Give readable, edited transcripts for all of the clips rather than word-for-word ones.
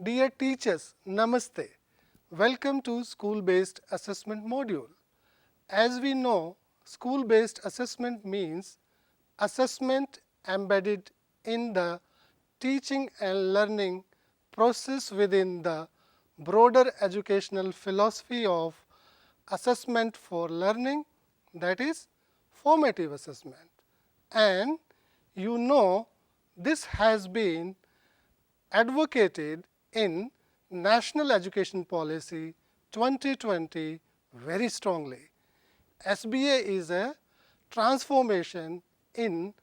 Dear teachers, Namaste. Welcome to School-Based Assessment module. As we know, school-based assessment means assessment embedded in the teaching and learning process within the broader educational philosophy of assessment for learning, that is formative assessment. And you know this has been advocated in National Education Policy 2020 very strongly. SBA is a transformation in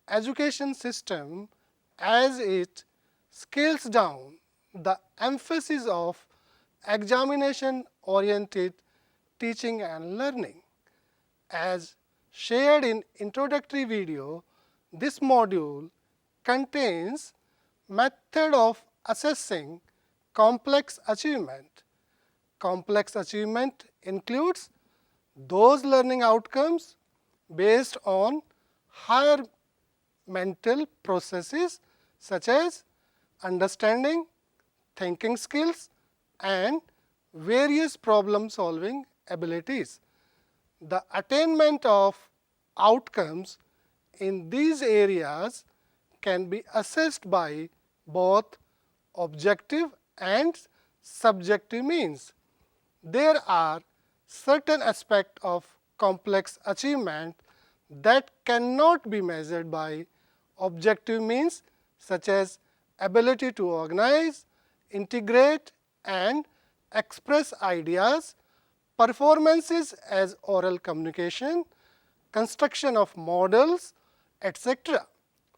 education system as it scales down the emphasis of examination oriented teaching and learning. As shared in introductory video, this module contains method of assessing complex achievement. Complex achievement includes those learning outcomes based on higher mental processes such as understanding, thinking skills, and various problem solving abilities. The attainment of outcomes in these areas can be assessed by both objective and subjective means. There are certain aspects of complex achievement that cannot be measured by objective means such as ability to organize, integrate, and express ideas, performances as oral communication, construction of models, etc.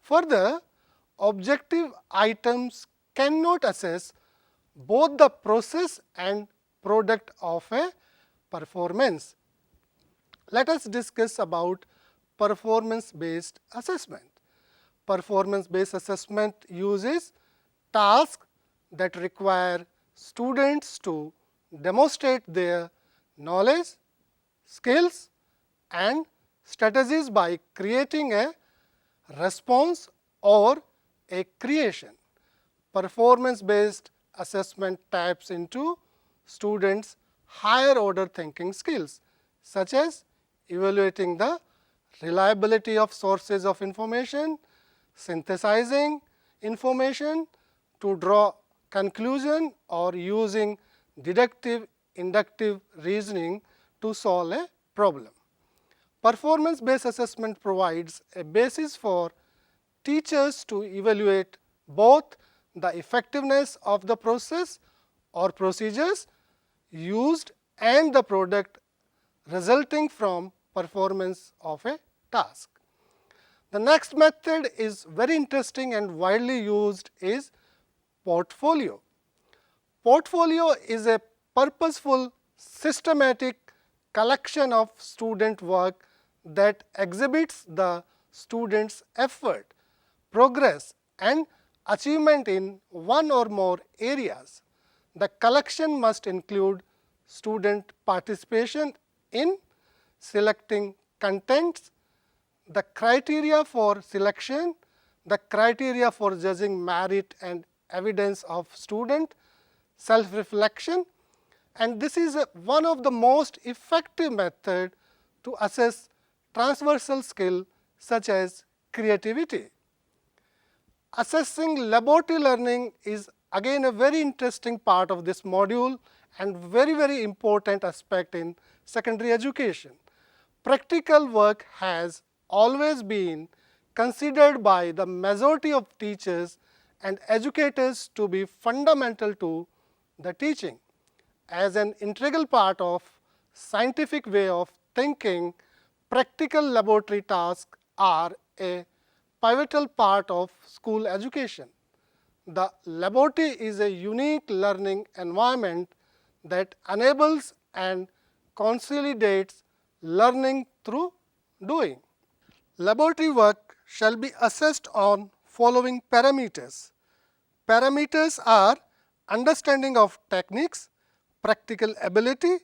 Further, objective items cannot assess both the process and product of a performance. Let us discuss about performance-based assessment. Performance-based assessment uses tasks that require students to demonstrate their knowledge, skills, and strategies by creating a response or a creation. Performance-based assessment taps into students' higher order thinking skills, such as evaluating the reliability of sources of information, synthesizing information to draw conclusion, or using deductive inductive reasoning to solve a problem. Performance-based assessment provides a basis for teachers to evaluate both the effectiveness of the process or procedures used and the product resulting from performance of a task. The next method is very interesting and widely used is portfolio. Portfolio is a purposeful, systematic collection of student work that exhibits the student's effort, progress, and achievement in one or more areas. The collection must include student participation in selecting contents, the criteria for selection, the criteria for judging merit and evidence of student self-reflection, and this is one of the most effective method to assess transversal skill such as creativity. Assessing laboratory learning is again a very interesting part of this module and very important aspect in secondary education. Practical work has always been considered by the majority of teachers and educators to be fundamental to the teaching. As an integral part of scientific way of thinking, practical laboratory tasks are a pivotal part of school education. The laboratory is a unique learning environment that enables and consolidates learning through doing. Laboratory work shall be assessed on following parameters. Parameters are understanding of techniques, practical ability,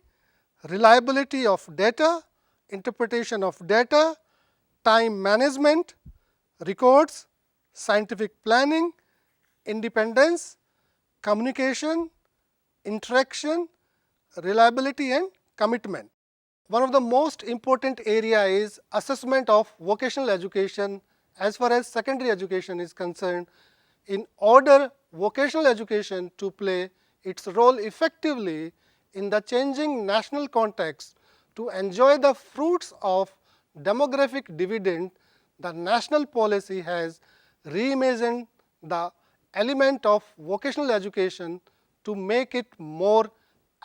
reliability of data, interpretation of data, time management, records, scientific planning, independence, communication, interaction, reliability and commitment. One of the most important area is assessment of vocational education as far as secondary education is concerned. In order vocational education to play its role effectively in the changing national context, to enjoy the fruits of demographic dividend, the national policy has reimagined the element of vocational education to make it more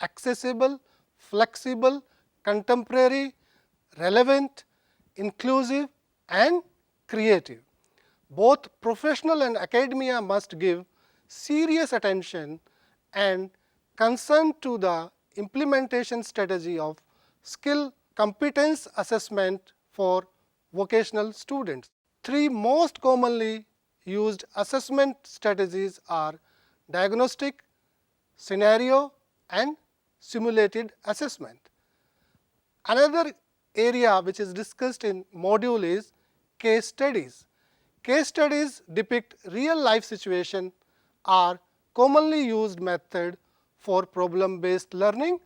accessible, flexible, contemporary, relevant, inclusive and creative. Both professional and academia must give serious attention and concern to the implementation strategy of skill competence assessment for vocational students. Three most commonly used assessment strategies are diagnostic, scenario and simulated assessment. Another area which is discussed in module is case studies. Case studies depict real life situation, are commonly used method for problem based learning.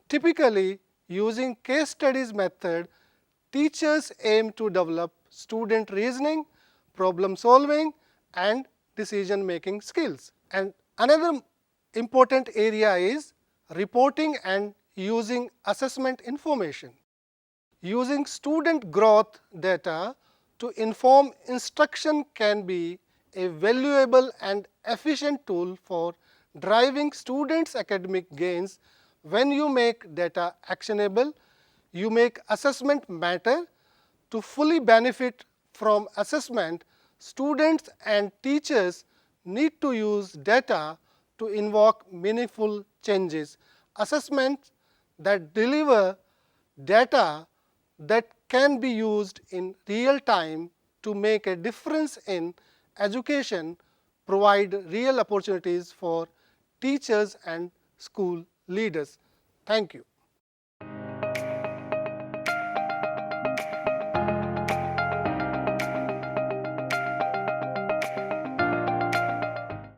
Typically using case studies method, teachers aim to develop student reasoning, problem solving and decision making skills. And another important area is reporting and using assessment information. Using student growth data to inform instruction can be a valuable and efficient tool for driving students' academic gains. When you make data actionable, you make assessment matter. To fully benefit from assessment, students and teachers need to use data to invoke meaningful changes. Assessments that deliver data that can be used in real time to make a difference in education provide real opportunities for teachers and school leaders. Thank you.